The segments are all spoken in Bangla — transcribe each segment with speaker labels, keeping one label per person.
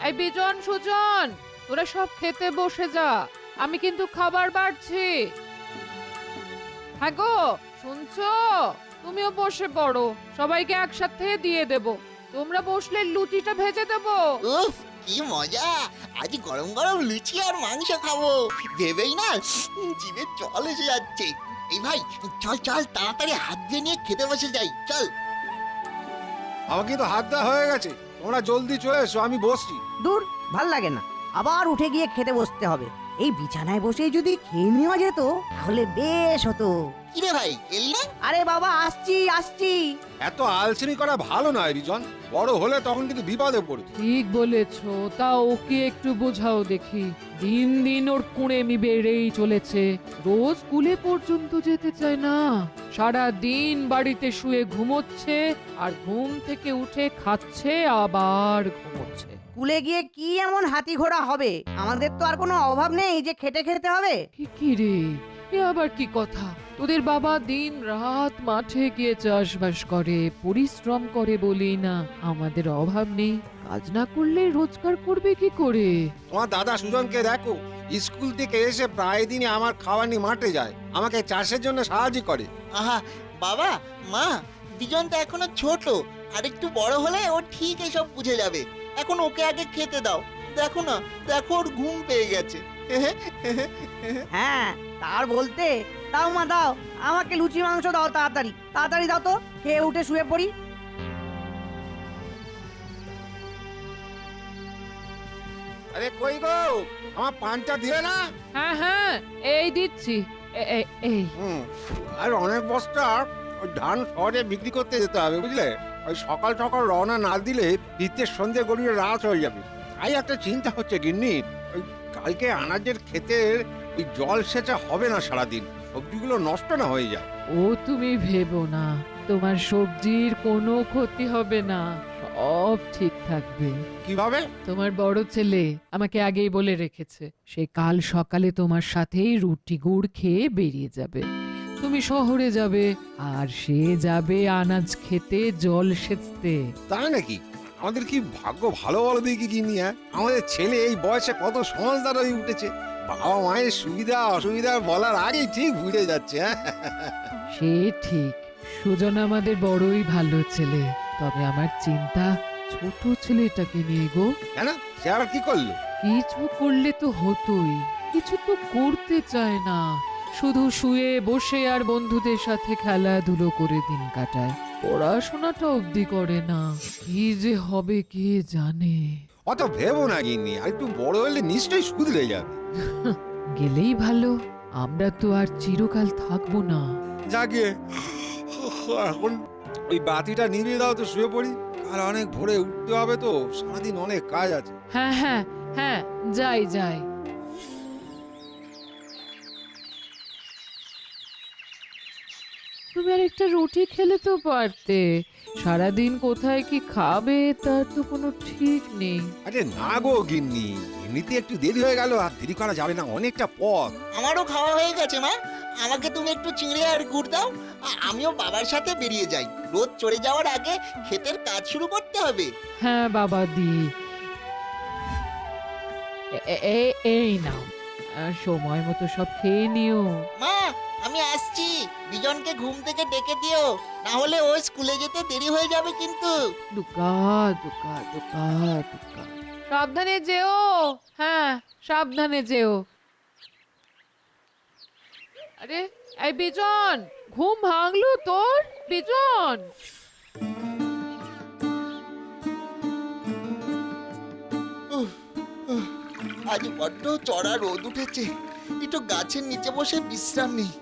Speaker 1: এই বিজন সুজন, তোরা সব খেতে বসে যা, আমি কিন্তু খাবার বাড়ছি। হ্যাঁ গো, শুনছো? তুমিও বসে পড়ো, সবাইকে একসাথে দিয়ে দেব। তোমরা বসলে লুচিটা ভেজে দেবো।
Speaker 2: উফ, কি মজা! আজ গরম গরম লুচি আর মাংস খাবো ভেবেই না জিভে জল এসে যাচ্ছে। এই ভাই, চল চল তাড়াতাড়ি হাত দিয়ে নিয়ে খেতে বসে যাই, চল।
Speaker 3: আমাকে তো হাত দেওয়া হয়ে গেছে, তোমরা জলদি চলে এসো, আমি বসছি।
Speaker 4: দূর, ভাল লাগে না, আবার উঠে গিয়ে খেতে বসতে হবে। এই বিছানায় বসে যদি খেয়ে নেওয়া যেত তাহলে বেশ হতো।
Speaker 2: কিরে ভাই, এলি না?
Speaker 4: আরে বাবা, আসছি আসছি।
Speaker 3: এত আলসেমি করা ভালো নয় বিজন, বড় হলে তখন কিন্তু বিপদে পড়বে।
Speaker 1: ঠিক বলেছো, তা ওকে একটু বোঝাও দেখি। দিন দিন ওর কুঁড়েমি বেড়েই চলেছে, রোজ স্কুলে পর্যন্ত যেতে চায় না। সারা দিন বাড়িতে শুয়ে ঘুমোচ্ছে, আর ঘুম থেকে উঠে খাচ্ছে আবার ঘুমোচ্ছে।
Speaker 4: স্কুলে গিয়ে কি এমন হাতি ঘোড়া হবে? আমাদের তো আর কোনো অভাব নেই যে খেটে খেতে হবে।
Speaker 1: কি রে, এ আবার কি কথা? তোদের বাবা দিন রাত মাঠে গিয়ে চাষবাস করে, পরিশ্রম করে বলেই না আমাদের অভাব নেই। কাজ না করলে রোজগার করবে কি করে?
Speaker 3: তোমার দাদা সুজনকে দেখো, স্কুল থেকে এসে প্রায় দিনই আমার খাবার নিয়ে মাঠে যায়, আমাকে চাষের জন্য সাহায্য করে।
Speaker 2: আহা, বাবা মা দুজন তো এখনো ছোট, আর একটু বড় হলে ও ঠিক এসব বুঝে যাবে। এখন ওকে আগে খেতে দাও। দেখো না, দেখো ওর ঘুম পেয়ে গেছে।
Speaker 4: হ্যাঁ, তার বলতে। দাও মা দাও, আমাকে লুচি মাংস দাও, তাড়াতাড়ি তাড়াতাড়ি দাও তো, খেয়ে উঠে শুয়ে পড়ি।
Speaker 3: আরে কই গো, আমার পানটা দিলে না?
Speaker 1: হ্যাঁ হ্যাঁ, এই দিচ্ছি। এই
Speaker 3: আর অনেক বস্তা ওই ধান শহরে বিক্রি করতে যেতে হবে, বুঝলে? ওই সকাল সকাল রওনা না দিলে ফিরতে সন্ধে গড়িয়ে রাত হয়ে যাবে। তাই একটা চিন্তা হচ্ছে গিন্নি, ওই কালকে আনাজের ক্ষেতের ওই জল সেচা হবে না সারাদিন, সবজিগুলো নষ্ট না হয়ে যায়।
Speaker 1: ও তুমি ভেবো না, তোমার সবজির কোনো ক্ষতি হবে না, সব ঠিক থাকবে।
Speaker 3: কিভাবে?
Speaker 1: তোমার বড় ছেলে আমাকে আগেই বলে রেখেছে, সে কাল সকালে তোমার সাথেই রুটি গুড় খেয়ে বেরিয়ে যাবে। তুমি শহরে যাবে, আর সে যাবে আনাজ খেতে জল সেচতে।
Speaker 3: তাই নাকি? আমাদের কি ভাগ্য ভালো বলো দেখি গিন্নি। আমাদের ছেলে এই বয়সে কত সমঝদার হয়ে উঠেছে, বাবা মায়ের সুবিধা অসুবিধা বলার আগেই ঠিক বুঝে যাচ্ছে।
Speaker 1: সে ঠিক, সুজন আমাদের বড়ই ভালো ছেলে, তবে আমার চিন্তা ছোট ছেলেটাকে নিয়ে গো।
Speaker 3: কেন, সে আবার কি করলো?
Speaker 1: কিছু করলে তো হতোই, কিছু তো করতে চায় না, শুধু শুয়ে বসে আর বন্ধুদের সাথে খেলাধুলো করে দিন কাটায়, পড়াশোনাটা অবধি করে না। কি যে হবে কে জানে।
Speaker 3: অত ভেবো না গিন্নি, আর একটু বড় হলে নিশ্চয়ই শুধরে যাবে।
Speaker 1: গেলেই ভালো, আমরা তো আর চিরকাল থাকবো না।
Speaker 3: যাকে এখন ওই বাতিটা নিভিয়ে দাও তো, শুয়ে পড়ি। কাল অনেক ভোরে উঠতে হবে তো, সারাদিন অনেক কাজ আছে।
Speaker 1: হ্যাঁ হ্যাঁ হ্যাঁ, যাই যাই। তুমি আর একটা রুটি খেলে তো পারতে, সারাদিন কোথায় কি খাবে তার তো কোনো ঠিক নেই।
Speaker 3: আরে না গো গিন্নি, এমনিতে একটু দেরি হয়ে গেল, আর দেরি করা যাবে না, অনেকটা পথ।
Speaker 2: আমারও খাওয়া হয়ে গেছে মা, আমাকে তুমি একটু চিংড়ি আর গুড় দাও। আমিও বাবার সাথে বেরিয়ে যাই, রোদ চড়ে যাওয়ার আগে ক্ষেতের কাজ শুরু করতে হবে।
Speaker 1: হ্যাঁ বাবা দি, এই নাও, সময় মতো সব খেয়ে নিও।
Speaker 2: মা, আমি আসছি, বিজনকে ঘুম থেকে ডেকে দিও, না হলে ও স্কুলে যেতে দেরি হয়ে যাবে কিন্তু।
Speaker 1: দুকা দুকা দুকা দুকা, সাবধানে যেও। হ্যাঁ, সাবধানে যেও। আরে এই বিজন, ঘুম ভাঙলো তোর? বিজন,
Speaker 2: আজ বড্ড চড়া রোদ উঠেছে, একটু গাছের নিচে বসে বিশ্রাম নেই।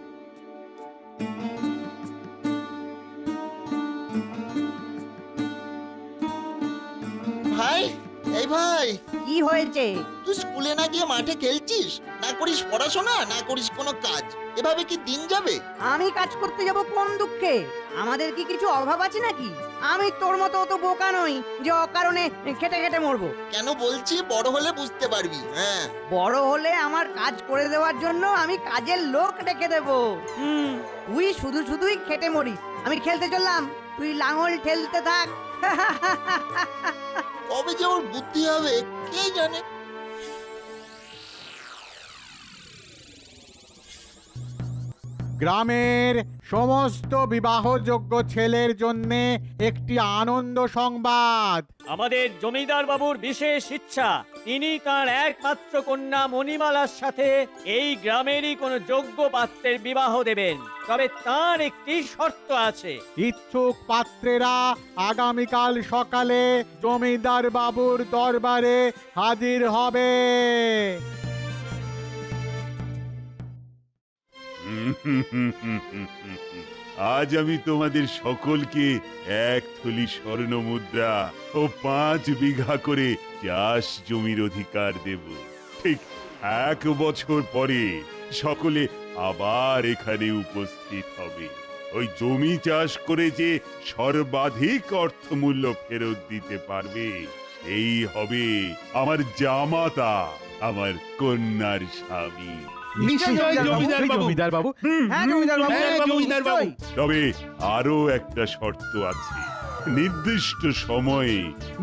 Speaker 2: ভাই, এই ভাই,
Speaker 4: কি হয়েছে?
Speaker 2: তুই স্কুলে না গিয়ে মাঠে খেলছিস, না করিস পড়াশোনা, না করিস কোনো কাজ, এভাবে কি দিন যাবে?
Speaker 4: আমি কাজ করতে যাব কোন দুঃখে? আমাদের কি কিছু অভাব আছে নাকি? আমি তোর মতো অত বোকা নই যে অকারণে খেটে খেটে মরবো।
Speaker 2: কেন বলছি, বড় হলে বুঝতে পারবি। হ্যাঁ,
Speaker 4: বড় হলে আমার কাজ করে দেওয়ার জন্য আমি কাজের লোক ডেকে দেব। তুই শুধু শুধুই খেটে মরিস, আমি খেলতে চললাম, তুই লাঙল ঠেলতে থাক।
Speaker 2: কবে যে ওর বুদ্ধি হবে কে জানে।
Speaker 5: গ্রামের সমস্ত বিবাহযোগ্য ছেলের জন্য একটি আনন্দ সংবাদ।
Speaker 6: আমাদের জমিদার বাবুর বিশেষ ইচ্ছা তিনি তার একমাত্র কন্যা মণিমালার সাথে এই গ্রামেরই কোনো যোগ্য পাত্রের বিবাহ দেবেন, তবে তার একটি শর্ত আছে।
Speaker 5: ইচ্ছুক পাত্রেরা আগামীকাল সকালে জমিদার বাবুর দরবারে হাজির হবে।
Speaker 7: আজ আমি তোমাদের সকলকে 1 থলি স্বর্ণ মুদ্রা ও 5 বিঘা করে চাষ জমির অধিকার দেব। ঠিক 1 বছর পরে সকলে আবার এখানে উপস্থিত হবে। ওই জমি চাষ করে যে সর্বাধিক অর্থমূল্য ফেরত দিতে পারবে সেই হবে আমার জামাতা, আমার কন্যার স্বামী।
Speaker 5: জমিদার বাবু,
Speaker 4: হ্যাঁ জমিদার বাবু, নিশ্চয়ই।
Speaker 7: তবে আরো একটা শর্ত আছে, নির্দিষ্ট সময়ে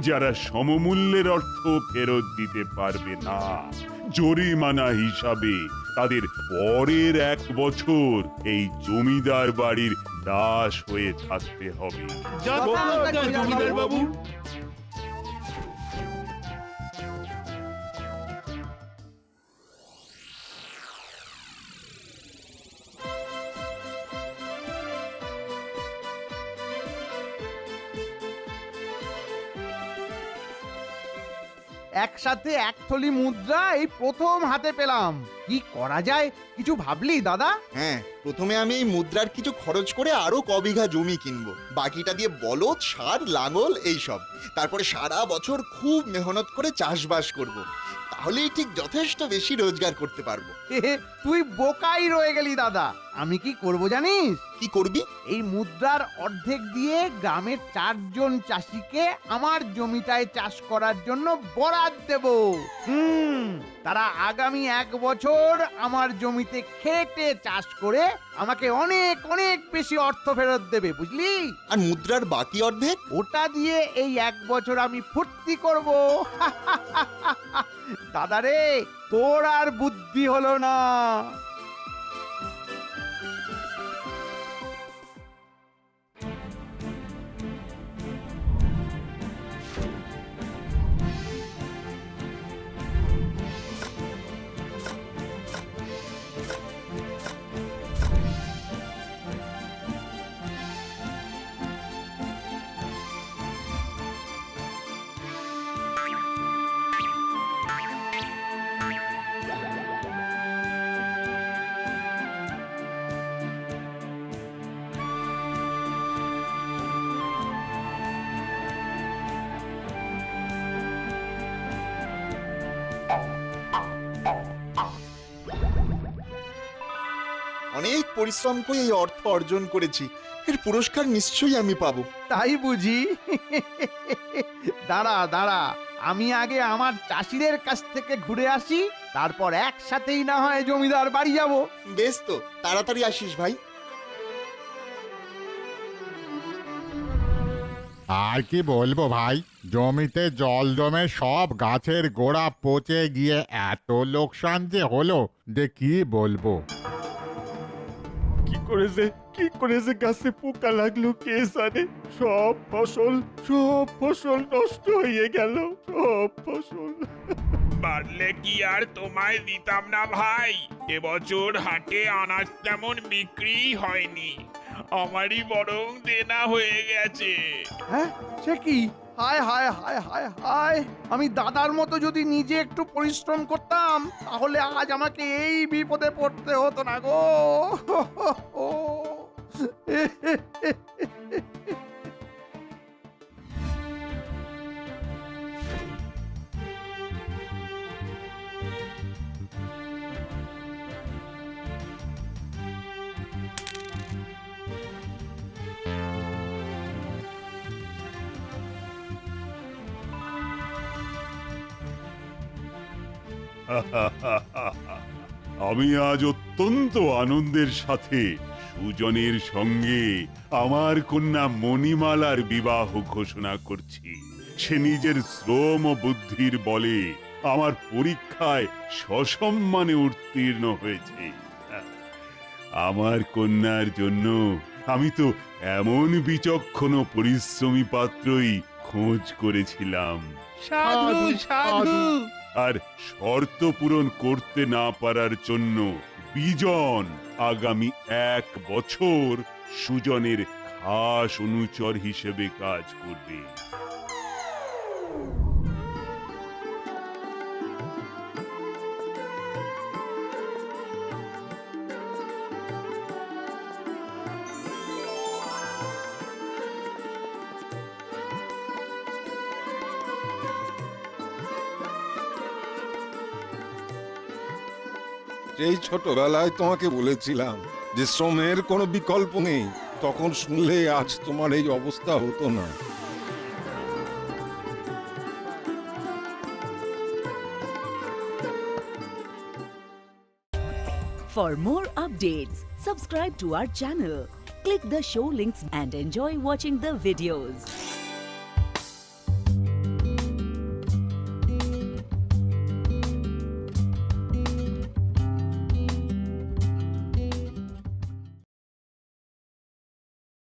Speaker 7: যারা সমমূল্যের অর্থ ফেরত দিতে পারবে না, জরিমানা হিসাবে তাদের পরের 1 বছর এই জমিদার বাড়ির দাস হয়ে থাকতে হবে।
Speaker 4: জমিদার বাবু।
Speaker 8: একসাথে 1 থলি মুদ্রা এই প্রথম হাতে পেলাম। কি করা যায় কিছু ভাবলি দাদা?
Speaker 2: হ্যাঁ, প্রথমে আমি এই মুদ্রার কিছু খরচ করে আরো বিঘা জমি কিনবো, বাকিটা দিয়ে বলদ, সার, লাঙল এইসব। তারপরে সারা বছর খুব মেহনত করে চাষবাস করব। তাহলেই ঠিক যথেষ্ট বেশি রোজগার করতে পারবো।
Speaker 8: তুই বোকাই রয়ে গেলি দাদা। আমি কি করব জানিস?
Speaker 2: কি করবি?
Speaker 8: এই মুদ্রার অর্ধেক দিয়ে গ্রামের 4 জন চাষিকে আমার জমিটায় চাষ করার জন্য বরাদ দেব। তারা আগামী 1 বছর আমার জমিতে খেটে চাষ করে আমাকে অনেক অনেক বেশি অর্থ ফেরত দেবে, বুঝলি?
Speaker 2: আর মুদ্রার বাকি অর্ধেক?
Speaker 8: ওটা দিয়ে এই 1 বছর আমি ফুর্তি করব। দাদা রে, তোর আর বুদ্ধি হলো না।
Speaker 2: অনেক পরিশ্রম করে এই অর্থ অর্জন করেছি, এর পুরস্কার নিশ্চয়ই আমি পাবো।
Speaker 8: তাই বুঝি? দাঁড়া দাঁড়া, আমি আগে আমার চাষিদের কাছ থেকে ঘুরে আসি, তারপর একসাথেই না হয় জমিদার বাড়ি যাব।
Speaker 2: বেশ, তো তাড়াতাড়ি আসিস ভাই।
Speaker 5: আর কি বলবো ভাই, জমিতে জল জমে সব গাছের গোড়া পচে গিয়ে এত লোকসান যে হলো যে কি বলবো।
Speaker 7: কি করেছে গাছে পোকা লাগলো কে জানে। সব ফসল নষ্ট হয়ে গেল, সব ফসল।
Speaker 9: পারলে কি আর তোমায় দিতাম না ভাই, এবছর হাটে আনাজ তেমন বিক্রি হয়নি, আমারই বরং দেনা হয়ে গেছে।
Speaker 8: হ্যাঁ, সে কি? হায় হায় হায় হায় হায়, আমি দাদার মতো যদি নিজে একটু পরিশ্রম করতাম তাহলে আজ আমাকে এই বিপদে পড়তে হতো না গো।
Speaker 7: আমি আজ অত্যন্ত আনন্দের সাথে সুজনের সঙ্গে আমার কন্যা মণিমালার বিবাহ ঘোষণা করছি। সে নিজের শ্রম ও বুদ্ধির বলে আমার পরীক্ষায় সসম্মানে উত্তীর্ণ হয়েছে। আমার কন্যার জন্য আমি তো এমন বিচক্ষণ ও পরিশ্রমী পাত্রই খোঁজ করেছিলাম।
Speaker 8: সাধু সাধু।
Speaker 7: আর শর্ত পূরণ করতে না পারার জন্য বিজন আগামী 1 বছর সুজনের খাস অনুচর হিসেবে কাজ করবে।
Speaker 3: এই ছোটবেলায় তোমাকে বলেছিলাম যে শ্রমের কোনো বিকল্প নেই, তখন শুনলে আজ তোমার এই অবস্থা হতো না।
Speaker 10: For more updates, subscribe to our channel, click the show links and enjoy watching the videos.